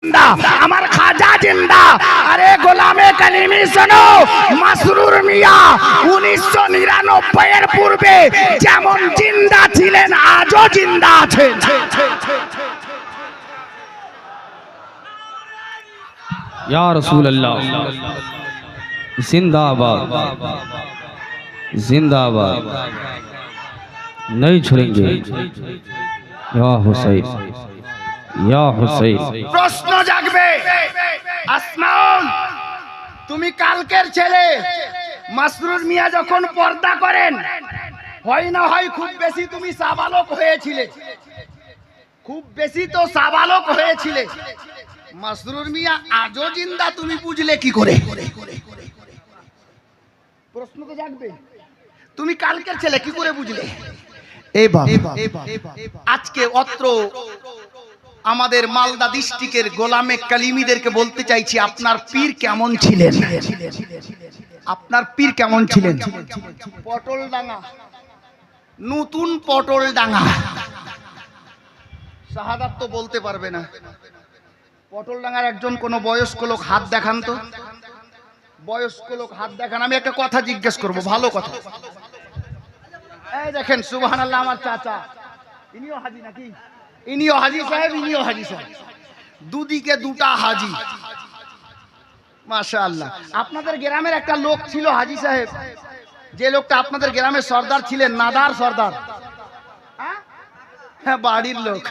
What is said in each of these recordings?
আমার খাজা জিন্দা। আরে গোলামে কালিমি শোনো, মাসরুর মিয়া 1999 এর পূর্বে যেমন জিন্দা ছিলেন আজও জিন্দা আছেন। या रसूल अल्लाह जिंदाबाद जिंदाबाद नहीं छोड़ेंगे या हुसैन या हुसैन। প্রশ্ন জাগবে, আসমাউন তুমি কালকের ছেলে মাসরুর মিয়া যখন পর্দা করেন, হয় না হয় খুব বেশি তুমি সাবালক হয়েছিলে, খুব বেশি তো সাবালক হয়েছিলে। মাসরুর মিয়া আজও জিন্দা তুমি বুঝলে কি করে? প্রশ্ন তো জাগবে, তুমি কালকের ছেলে কি করে বুঝলে? এই বাবা, আজকে অত্র আমাদের মালদা ডিস্ট্রিক্টের গোলামে কালিমিদেরকে বলতে চাইছি, আপনার পীর কেমন ছিলেন? আপনার পীর কেমন ছিলেন? পটলডাঙ্গা, নতুন পটলডাঙ্গা। শাহাদাত তো বলতে পারবে না। পটলডাঙ্গার একজন কোন বয়স্ক লোক হাত দেখান তো, বয়স্ক লোক হাত দেখান। আমি একটা কথা জিজ্ঞেস করব, ভালো কথা। এই দেখেন সুবহানাল্লাহ, আমার চাচা, ইনিও হাজি নাকি? ইনিও হাজি সাহেব, ইনিও হাজি সাহেব, দুদিকে দুটা হাজি, মাশাআল্লাহ। আপনাদের গ্রামের একটা লোক ছিল হাজি সাহেব, যে লোকটা আপনাদের গ্রামের সর্দার ছিলেন, নাদার সর্দার। হ্যাঁ, বাড়ির লোক।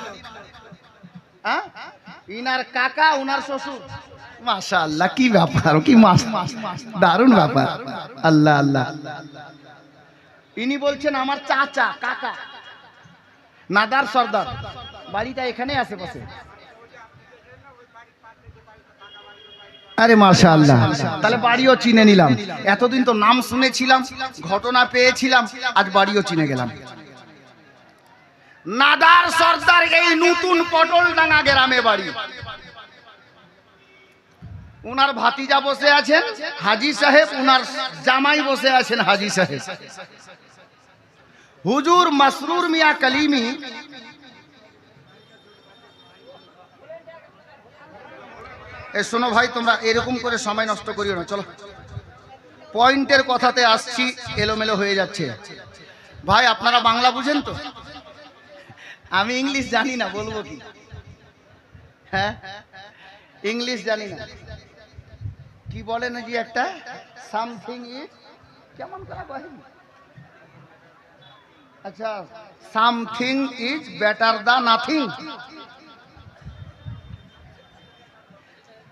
হ্যাঁ, ইনার কাকা, উনার শ্বশুর। মাশাআল্লাহ, কি ব্যাপার, কি দারুণ ব্যাপার। আল্লাহ আল্লাহ। ইনি বলছেন আমার চাচা, কাকা, নাদার সর্দার, বাড়িটা এখানে আশেপাশে। আরে মাশাআল্লাহ, তাহলে বাড়িও চিনে নিলাম। এতদিন তো নাম শুনেছিলাম, ঘটনা পেয়েছিলাম, আজ বাড়িও চিনে গেলাম। নাদার সর্দার এই নতুন পটলডাঙ্গা গ্রামে বাড়ি। উনার ভাতিজা বসে আছেন হাজি সাহেব, উনার জামাই বসে আছেন হাজি সাহেব। হুজুর মাসরুর মিয়া কালিমি শোনো ভাই, তোমরা এরকম করে সময় নষ্ট করিও না, চলো পয়েন্টের কথাতে আসছি, এলোমেলো হয়ে যাচ্ছে। ভাই আপনারা বাংলা বুঝেন তো? আমি ইংলিশ জানি না, বলবো কি? হ্যাঁ, ইংলিশ জানি না। কি বলে নাকি একটা সামথিং ইজ, কেমন করা বলেন? আচ্ছা, something is better than nothing.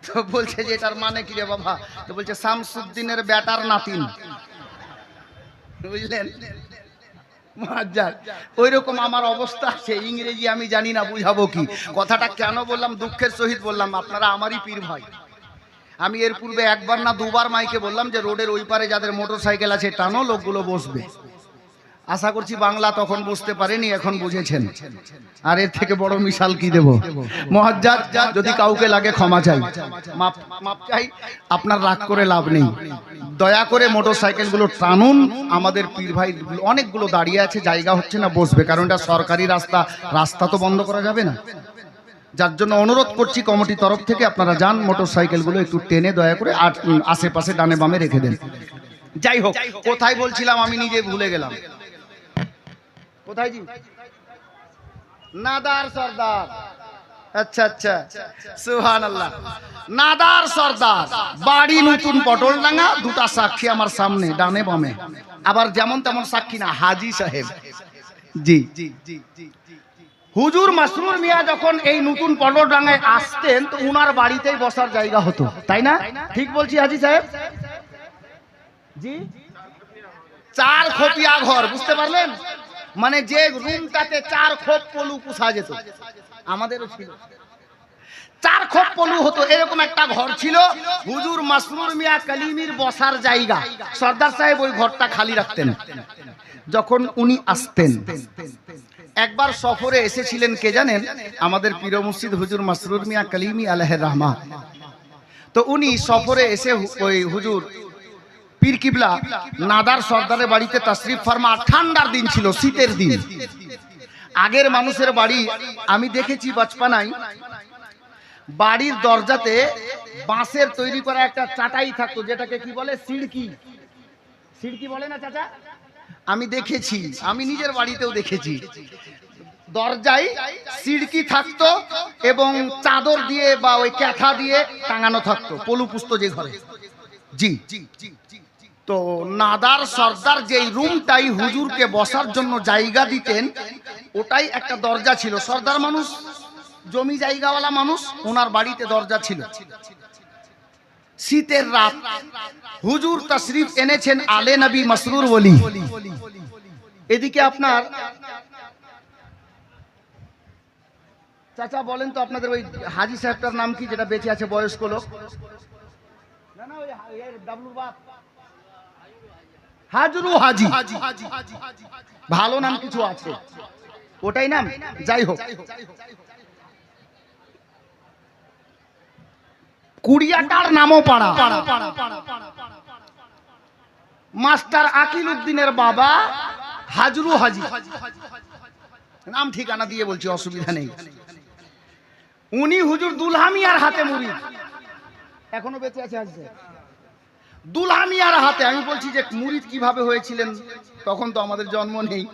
তো বলছে যে এটার মানে কি রে বাবা? তো বলছে শামসুদ্দিনের বেটার নাতিন, বুঝলেন? ওই রকম আমার অবস্থা আছে। ইংরেজি আমি জানি না, বুঝাবো কি? কথাটা কেন বললাম, দুঃখের সহিত বললাম, আপনারা আমারই পীর ভাই। আমি এর পূর্বে একবার না দুবার মাইকে বললাম যে রোডের ওই পারে যাদের মোটর সাইকেল আছে টানো, লোকগুলো বসবে। আশা করছি বাংলা তখন বুঝতে পারেনি, এখন বুঝেছেন। আর এর থেকে বড় মিশাল কি দেব? মুআজ্জাজ, যদি কাউকে লাগে ক্ষমা চাই, মাপ চাই, আপনার রাগ করে লাভ নেই। দয়া করে মোটর সাইকেলগুলো টানুন। আমাদের পীর ভাই অনেকগুলো দাঁড়িয়ে আছে, জায়গা হচ্ছে না, বসবে, কারণ এটা সরকারি রাস্তা, রাস্তা তো বন্ধ করা যাবে না। যার জন্য অনুরোধ করছি কমিটির তরফ থেকে, আপনারা যান, মোটর সাইকেলগুলো একটু টেনে দয়া করে আশেপাশে ডানে বামে রেখে দেন। যাই হোক, কোথায় বলছিলাম আমি নিজে ভুলে গেলাম। কোথায় জি? নাদার সর্দার। আচ্ছা আচ্ছা, সুবহানাল্লাহ। নাদার সর্দার বাড়ি নতুন পটলডাঙ্গা, দুটা সাক্ষী আমার সামনে, ডানে বামে। আবার যেমন তেমন সাক্ষী না, হাজি সাহেব। জি, হুজুর মাসরুর মিয়া যখন এই নতুন পটলডাঙ্গায় আসতেন, তো উনার বাড়িতেই বসার জায়গা হতো, তাই না? ঠিক বলছি হাজি সাহেব? জি, 4 খোপিয়া ঘর, বুঝতে পারলেন? মানে যে রুমটাতে 4 খোপ পলু পোষা যেত, আমাদেরও ছিল। 4 খোপ পলু হতো, এরকম একটা ঘর ছিল। হুজুর মাসরুর মিয়া কালিমির বসার জায়গা। সর্দার সাহেব ওই ঘরটা খালি রাখতেন যখন উনি আসতেন। একবার সফরে এসেছিলেন, কে জানেন? আমাদের পীর মুর্শিদ হুজুর মাসরুর মিয়া কালিমি আলাইহির রহমাত। তো উনি সফরে এসে ওই হুজুর পীর কিবলা নাদার সর্দারের বাড়িতে তাশরিফ ফারমা। ঠান্ডার দিন ছিল, শীতের দিন। আগের মানুষের বাড়ি আমি দেখেছি বাচপানায়, বাড়ির দরজাতে বাঁশের তৈরি করা একটা চাটাই থাকতো, যেটাকে কি বলে, সিড়কি। সিড়কি বলে না চাচা? আমি দেখেছি, আমি নিজের বাড়িতেও দেখেছি। দরজায় সিড়কি থাকতো এবং চাদর দিয়ে বা ওই ক্যাথা দিয়ে টাঙানো থাকতো, পলু পুস্ত যে ঘরে। জি, তো নাদার সর্দার যেই রুমটাই হুজুরকে বসার জন্য জায়গা দিতেন, ওটাই একটা দরজা ছিল। সর্দার মানুষ, জমি জায়গাওয়ালা মানুষ, ওনার বাড়িতে দরজা ছিল। শীতের রাত, হুজুর তাশরিফ এনেছেন আলে নবী মসরুর ওলি। এদিকে আপনার চাচা বলেন তো, আপনাদের ওই হাজী সাহেবটার নাম কি, যেটা বেঁচে আছে, বয়স্ক লোক? না না, ওই ডাবলুর বাপ, হাজরু হাজি, ভালো নাম কিছু আছে, ওটাই নাম। যাই হোক, কুড়িয়াটার নামও পাড়া। মাস্টার আকিল উদ্দিনের বাবা হাজরু হাজি, নাম ঠিকানা দিয়ে বলছি, অসুবিধা নেই। উনি হুজুর দুলহা মিয়ার হাতে মুরিদ, এখনো বেঁচে আছে। আজকে দুলহা মিয়ার হাতে। আমি বলছি যে মুরিদ কিভাবে হয়েছিলেন, তখন তো আমাদের জন্ম নেই।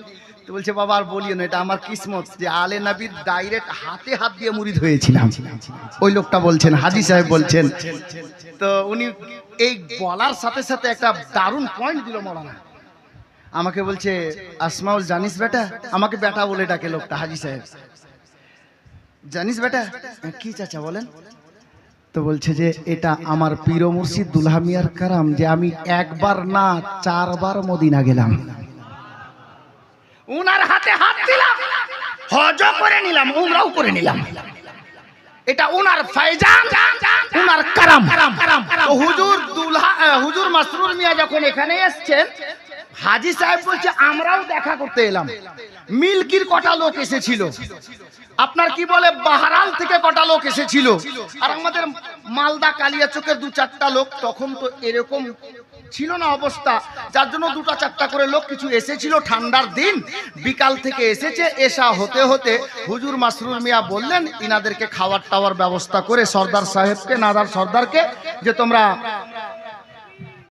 তো বলছে বাবা আর বলিও না, এটা আমার কিসমত যে আলে নবীর ডাইরেক্ট হাতে হাত দিয়ে মুরিদ হয়েছিলাম। ওই লোকটা বলছেন, হাজী সাহেব বলছেন। তো উনি এই বলার সাথে সাথে একটা দারুণ পয়েন্ট দিল মৌলানা। আমাকে বলছে, আসমাউল জানিস বেটা, আমাকে বেটা বলে ডাকে লোকটা, হাজী সাহেব, জানিস বেটা? কি চাচা বলেন? তো বলছে যে এটা আমার পীর মুর্শিদ দুলহা মিয়ার কারাম যে আমি একবার না 4 বার মদিনা গেলাম, উনার হাতে হাত দিলাম, হজ করে নিলাম, উমরাও করে নিলাম। এটা উনার ফায়জান, উনার কারাম। তো হুজুর মাসরুর মিয়া যখন এখানে এসেছেন, হাজী সাহেব বলছে আমরাও দেখা করতে এলাম। মিল্কির কটা লোক এসেছিল, আপনার কি বলে বাহারাল থেকে কটা লোক এসেছিল, আর আমাদের মালদা কালিয়াচকের 2-4টা লোক। তখন তো এরকম ছিল না অবস্থা, যার জন্য 2-4টা করে লোক কিছু এসেছিল। ঠান্ডার দিন, বিকাল থেকে এসেছে। এসা হতে হতে হুজুর মাসরুর মিয়া বললেন ইনাদেরকে খাওয়ার টাওয়ার ব্যবস্থা করে সর্দার সাহেবকে, নাদার সর্দারকে, যে তোমরা